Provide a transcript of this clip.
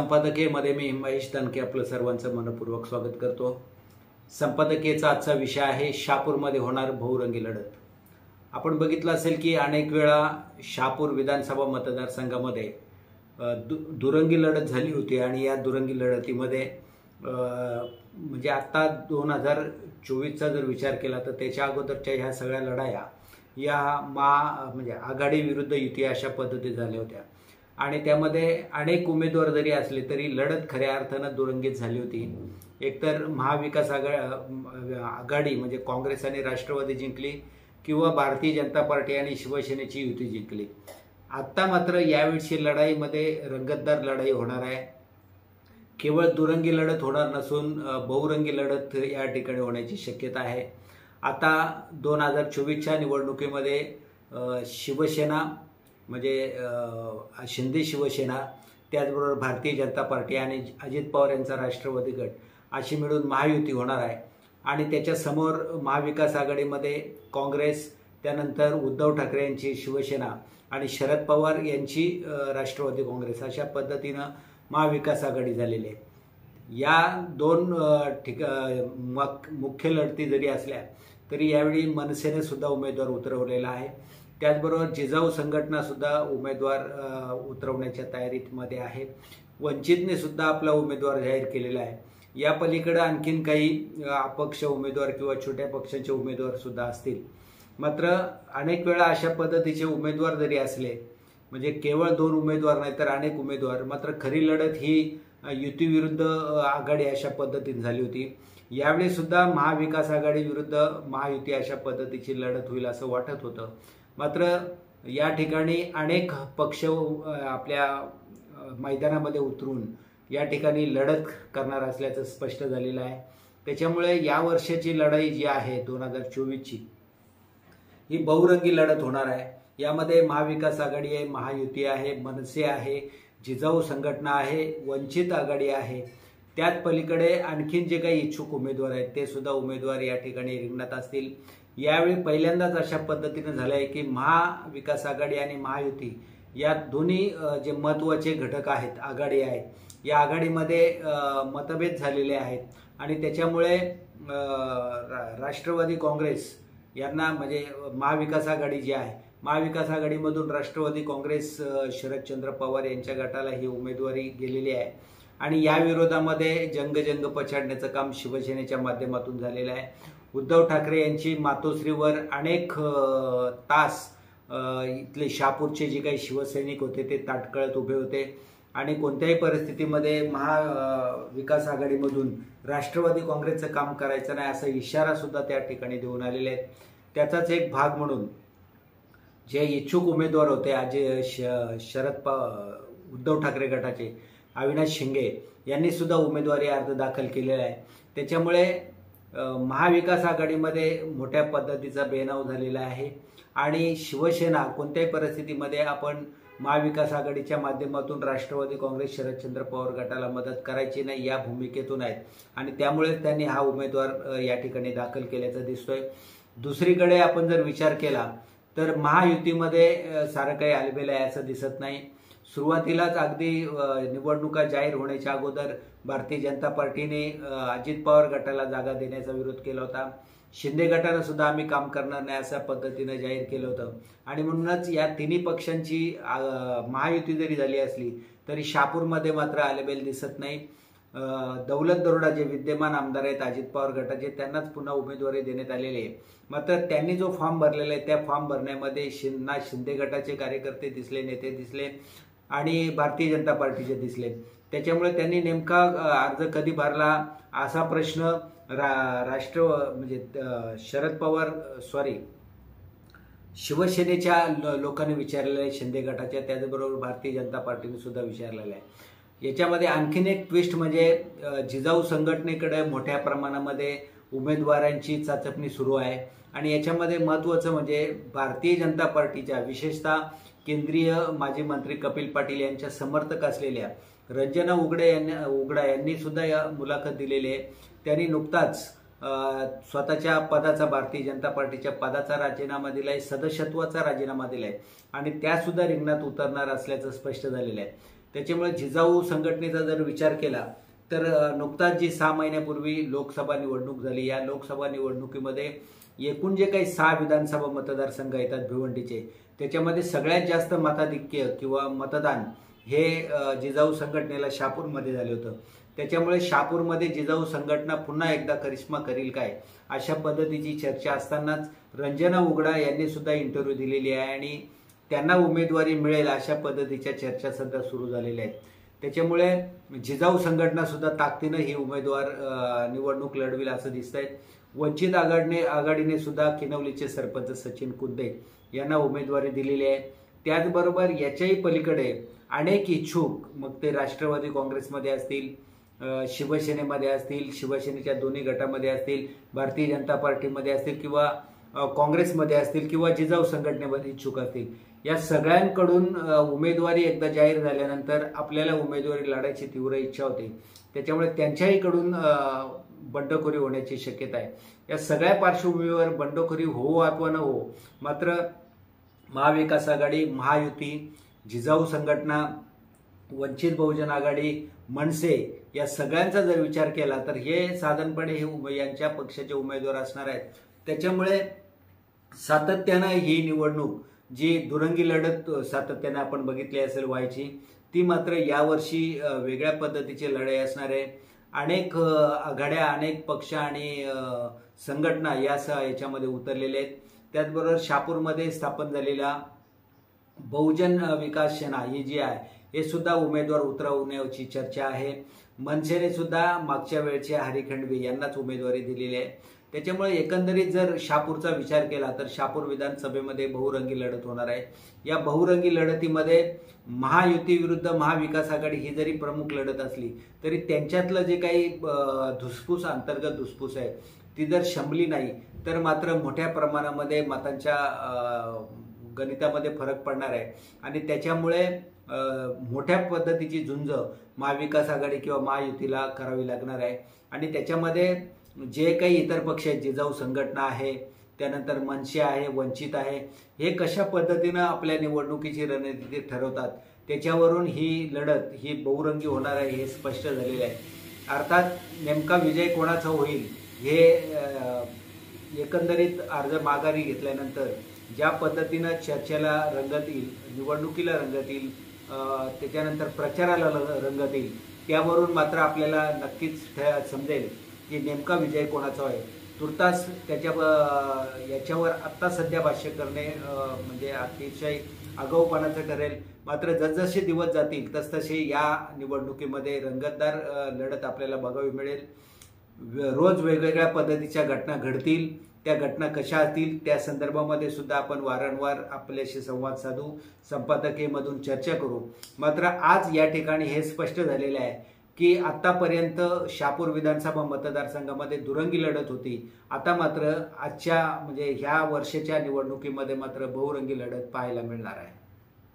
संपादकीयमध्ये मी महेश दणके आपलं सर्वांचं मनपूर्वक स्वागत करतो। संपादकीयचा आजचा विषय आहे शहापूरमध्ये होणार बहुरंगी लढत। आपण बघितलं असेल की अनेक वेळा शहापूर विधानसभा मतदारसंघामध्ये दुरंगी लढत झाली होती आणि या दुरंगी लढतीमध्ये म्हणजे आता 2024चा जर विचार केला तर त्याच्या अगोदरच्या ह्या सगळ्या लढाया या म्हणजे आघाडी विरुद्ध युती अशा पद्धती झाल्या होत्या आणि त्यामध्ये अनेक उमेदवार जरी असले तरी लढत खऱ्या अर्थाने दुरंगीत झाली होती। एकतर महाविकास आघाडी म्हणजे काँग्रेस आणि राष्ट्रवादी जिंकली किंवा भारतीय जनता पार्टी आणि शिवसेनेची युती जिंकली। आता मात्र यावेळची लढाईमध्ये रंगतदार लढाई होणार आहे। केवळ दुरंगी लढत होणार नसून बहुरंगी लढत या ठिकाणी होण्याची शक्यता आहे। आता 2024च्या निवडणुकीमध्ये शिवसेना म्हणजे शिंदे शिवसेना, त्याचबरोबर भारतीय जनता पार्टी आणि अजित पवार यांचा राष्ट्रवादी गट अशी मिळून महायुती होणार आहे आणि त्याच्या समोर महाविकास आघाडीमध्ये काँग्रेस, त्यानंतर उद्धव ठाकरे यांची शिवसेना आणि शरद पवार यांची राष्ट्रवादी काँग्रेस अशा पद्धतीनं महाविकास आघाडी झालेली आहे। या दोन मुख्य लढती जरी असल्या तरी यावेळी मनसेने सुद्धा उमेदवार उतरवलेला आहे। त्याचबरोबर जिजाऊ संघटना सुद्धा उमेदवार उतरवण्याच्या तयारीमध्ये आहे। वंचितने सुद्धा आपला उमेदवार जाहीर केलेला आहे। या पलीकडे आणखीन काही अपक्ष उमेदवार किंवा छोट्या पक्षांचे उमेदवार सुद्धा असतील। मात्र अनेक वेळा अशा पद्धतीचे उमेदवार जरी असले म्हणजे केवळ 2 उमेदवार नाही तर अनेक उमेदवार, मात्र खरी लढत ही युती विरुद्ध आघाडी अशा पद्धतीने झाली होती। यावेळी सुद्धा महाविकास आघाडी विरुद्ध महायुती अशा पद्धतीची लढत होईल असं वाटत होतं। मात्र या ठिकाणी अनेक पक्ष आपल्या मैदानामध्ये उतरून या ठिकाणी लढत करणार असल्याचं स्पष्ट झालेलं आहे। त्याच्यामुळे या वर्षाची लढाई जी आहे 2024ची ही बहुरंगी लढत होणार आहे। यामध्ये महाविकास आघाडी आहे, महायुती आहे, मनसे आहे, जिजाऊ संघटना आहे, वंचित आघाडी आहे। त्याच पलीकडे आणखीन जे काही इच्छुक उमेदवार आहेत ते सुद्धा उमेदवार या ठिकाणी रिंगणात असतील। यावेळी पहिल्यांदाच अशा पद्धतीने झालं आहे की महाविकास आघाडी आणि महायुती या दोन्ही जे महत्त्वाचे घटक आहेत, आघाडी आहे, या आघाडीमध्ये मतभेद झालेले आहेत आणि त्याच्यामुळे राष्ट्रवादी काँग्रेस यांना म्हणजे महाविकास आघाडी जी आहे, महाविकास आघाडीमधून राष्ट्रवादी काँग्रेस शरदचंद्र पवार यांच्या गटाला ही उमेदवारी गेलेली आहे आणि या विरोधामध्ये जंग पछाडण्याचं काम शिवसेनेच्या माध्यमातून झालेलं आहे। उद्धव ठाकरे यांची मातोश्रीवर अनेक तास इथले शहापूरचे जे काही शिवसैनिक होते ते ताटकळत उभे होते आणि कोणत्याही परिस्थितीमध्ये महाविकास आघाडीमधून राष्ट्रवादी काँग्रेसचं काम करायचं नाही असा इशारा सुद्धा त्या ठिकाणी देऊन आलेले आहेत। त्याचाच एक भाग म्हणून जे इच्छुक उमेदवार होते उद्धव ठाकरे गटाचे अविनाश शिंगे यांनी सुद्धा उमेदवारी अर्ज दाखल केलेला आहे। त्याच्यामुळे महाविकास आघाडीमध्ये मोठ्या पद्धतीचा बेनाव झालेला आहे आणि शिवसेना कोणत्याही परिस्थितीमध्ये आपण महाविकास आघाडीच्या माध्यमातून राष्ट्रवादी काँग्रेस शरदचंद्र पवार गटाला मदत करायची नाही या भूमिकेतून आहेत आणि त्यामुळे त्यांनी हा उमेदवार या ठिकाणी दाखल केल्याचं दिसतोय। दुसरीकडे आपण जर विचार केला तर महायुतीमध्ये सारं काही आलबेल आहे असं दिसत नाही। सुरुवातीलाच अगदी निवडणुका जाहीर होण्याच्या अगोदर भारतीय जनता पार्टीने अजित पवार गटाला जागा देण्याचा विरोध केला होता। शिंदे गटानं सुद्धा आम्ही काम करणार नाही अशा पद्धतीने जाहीर केलं होतं आणि म्हणूनच या तिन्ही पक्षांची महायुती जरी झाली असली तरी शहापूरमध्ये मात्र आलेबेल दिसत नाही। दौलत दरोडा जे विद्यमान आमदार आहेत अजित पवार गटाचे त्यांनाच पुन्हा उमेदवारी देण्यात आलेली आहे। मात्र त्यांनी जो फॉर्म भरलेला आहे त्या फॉर्म भरण्यामध्ये ना शिंदे गटाचे कार्यकर्ते दिसले, नेते दिसले आणि भारतीय जनता पार्टीचे दिसले। त्याच्यामुळे त्यांनी नेमका अर्ज कधी भरला असा प्रश्न शिवसेनेच्या लोकांनी विचारलेला आहे, शिंदे गटाच्या, त्याचबरोबर भारतीय जनता पार्टीने सुद्धा विचारलेला आहे। याच्यामध्ये आणखीन एक ट्विस्ट म्हणजे जिजाऊ संघटनेकडे मोठ्या प्रमाणामध्ये उमेदवारांची चाचपणी सुरू आहे आणि याच्यामध्ये महत्त्वाचं म्हणजे भारतीय जनता पार्टीच्या विशेषतः केंद्रीय माजी मंत्री कपिल पाटील यांच्या समर्थक असलेल्या रंजना उगडा यांनी सुद्धा या मुलाखत दिलेली आहे। त्यांनी नुकताच स्वतःच्या पदाचा, भारतीय जनता पार्टीच्या पदाचा राजीनामा दिलाय, सदस्यत्वाचा राजीनामा दिलाय आणि त्या सुद्धा रिंगणात उतरणार असल्याचं स्पष्ट झालेलं आहे। त्याच्यामुळे जिजाऊ संघटनेचा जर विचार केला तर नुकताच जी 6 महिन्यापूर्वी लोकसभा निवडणूक झाली, या लोकसभा निवडणुकीमध्ये एकूण जे काही 6 विधानसभा मतदारसंघ येतात भिवंडीचे, त्याच्यामध्ये सगळ्यात जास्त मताधिक्य किंवा मतदान हे जिजाऊ संघटनेला शहापूरमध्ये झाले होतं. त्याच्यामुळे शहापूरमध्ये जिजाऊ संघटना पुन्हा एकदा करिश्मा करील काय, अशा पद्धतीची चर्चा असतानाच रंजना उघडा यांनी सुद्धा इंटरव्ह्यू दिलेली आहे आणि त्यांना उमेदवारी मिळेल अशा पद्धतीच्या चर्चा सध्या सुरू झालेल्या आहेत. त्याच्यामुळे जिजाऊ संघटना सुद्धा ताकदीनं ही उमेदवार निवडणूक लढवेल असं दिसतंय. वंचित आघाडीने सुद्धा किनवलीचे सरपंच सचिन कुंदे यांना उमेदवारी दिलेली आहे. त्याचबरोबर याच्याही पलीकडे अनेक इच्छुक, मग ते राष्ट्रवादी काँग्रेसमध्ये असतील, शिवसेनेमध्ये असतील, शिवसेनेच्या दोन्ही गटामध्ये असतील, भारतीय जनता पार्टीमध्ये असतील किंवा काँग्रेसमध्ये असतील किंवा जिजाऊ संघटनेमध्ये इच्छुक असतील, या सगळ्यांकडून उमेदवारी एकदा जाहीर झाल्यानंतर आपल्याला उमेदवारी लढायची तीव्र इच्छा होती. त्याच्यामुळे त्यांच्याहीकडून बंडखोरी होण्याची शक्यता आहे. या सगळ्या पार्श्वभूमीवर बंडखोरी हो अथवा न हो, मात्र महाविकास आघाडी, महायुती, जिजाऊ संघटना, वंचित बहुजन आघाडी, मनसे या सगळ्यांचा जर विचार केला तर हे साधारणपणे हे यांच्या पक्षाचे उमेदवार असणार आहेत. त्याच्यामुळे सातत्यानं ही निवडणूक जी दुरंगी लढत सातत्यानं आपण बघितली असेल व्हायची, ती मात्र यावर्षी वेगळ्या पद्धतीची लढाई असणार आहे. अनेक आघाड्या, अनेक पक्ष आणि संघटना याच्यामध्ये उतरलेले आहेत. त्याचबरोबर शहापूरमध्ये स्थापन झालेला बहुजन विकास सेना ही जी आहे हे सुद्धा उमेदवार उतरवण्याची चर्चा आहे. मनसेने सुद्धा मागच्या वेळचे हरिखंडवी यांनाच उमेदवारी दिलेली आहे. त्याच्यामुळे एकंदरीत जर शहापूरचा विचार केला तर शहापूर विधानसभेमध्ये बहुरंगी लढत होणार आहे. या बहुरंगी लढतीमध्ये महायुती विरुद्ध महाविकास आघाडी ही जरी प्रमुख लढत असली तरी त्यांच्यातलं जे काही धुसफूस, अंतर्गत धुसफूस आहे ती जर शमली नाही तर मात्र मोठ्या प्रमाणामध्ये मतांच्या गणितामध्ये फरक पडणार आहे आणि त्याच्यामुळे मोठ्या पद्धतीची झुंज महाविकास आघाडी किंवा महायुतीला करावी लागणार आहे. आणि त्याच्यामध्ये जे काही इतर पक्ष आहेत, जिजाऊ संघटना आहे, त्यानंतर मनसे आहे, वंचित आहे, हे कशा पद्धतीनं आपल्या निवडणुकीची रणनीती ठरवतात त्याच्यावरून ही लढत ही बहुरंगी होणार आहे हे स्पष्ट झालेले आहे. अर्थात नेमका विजय कोणाचा होईल हे एकंदरीत अर्ज माघारी घेतल्यानंतर ज्या पद्धतीनं चर्चेला रंगत येईल, निवडणुकीला रंगत येईल, त्याच्यानंतर प्रचाराला रंगत येईल, त्यावरून मात्र आपल्याला नक्कीच समजेल की नेमका विजय कोणाचा आहे. तुर्तास याच्यावर आत्ता सध्या भाष्य करणे म्हणजे अतिशय आगाऊपणाचं ठरेल. मात्र जसजसे दिवस जातील तसतसे या निवडणुकीमध्ये रंगतदार लढत आपल्याला बघावी मिळेल. रोज वेगवेगळ्या पद्धतीच्या घटना घडतील. त्या घटना कशा असतील त्या संदर्भामध्ये सुद्धा आपण वारंवार आपल्याशी संवाद साधू, संपादकीयमधून चर्चा करू. मात्र आज या ठिकाणी हे स्पष्ट झालेले आहे की आतापर्यंत शहापूर विधानसभा मतदारसंघामध्ये दुरंगी लढत होती. आता मात्र आजच्या म्हणजे ह्या वर्षाच्या निवडणुकीमध्ये मात्र बहुरंगी लढत पाहायला मिळणार आहे.